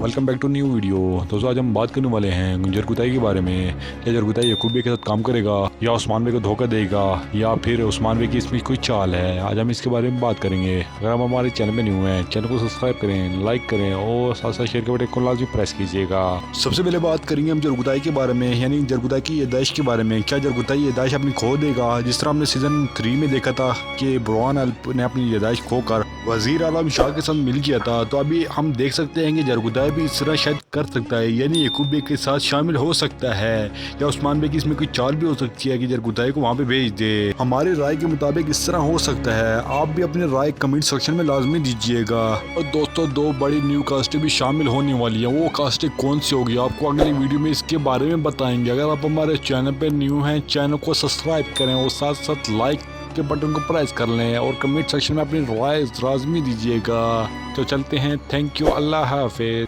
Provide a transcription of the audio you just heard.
Welcome back to new video. दोस्तों आज हम बात करने वाले हैं जरगुताई के बारे में। क्या जरगुताई याकूब बे के साथ काम करेगा या उस्मान बे को धोखा देगा या फिर उस्मान बे की इसमें कोई चाल है। आज हम इसके बारे में बात करेंगे। अगर आप हमारे चैनल में न्यू हैं, चैनल को सब्सक्राइब करें, लाइक करें और साथ साथ शेयर के बटन को लाजमी प्रेस कीजिएगा। सबसे पहले बात करेंगे हम जरगुताई के बारे में, यानी जरगुताई की यादाश्त के बारे में। क्या जरगुताई यादाश्त अपनी खो देगा, जिस तरह हमने सीजन 3 में देखा था कि बुरहान अल्प ने अपनी यादाश्त खोकर वजीर आलम शाह के साथ मिल गया था। तो अभी हम देख सकते हैं कि जरगुताई भी इस तरह शायद कर सकता है, यानी याकूब बे के साथ शामिल हो सकता है या उस्मान बे की इसमें कोई चाल भी हो सकती है कि जरगुताई को वहाँ पे भेज दे। हमारी राय के मुताबिक इस तरह हो सकता है। आप भी अपनी राय कमेंट सेक्शन में लाजमी दीजिएगा। और दोस्तों दो बड़ी न्यू कास्टें भी शामिल होने वाली है, वो कास्टें कौन सी होगी आपको अगली वीडियो में इसके बारे में बताएंगे। अगर आप हमारे चैनल पर न्यू हैं, चैनल को सब्सक्राइब करें और साथ साथ लाइक के बटन को प्रेस कर लें और कमेंट सेक्शन में अपनी राय लाजमी दीजिएगा। तो चलते हैं, थैंक यू, अल्लाह हाफिज।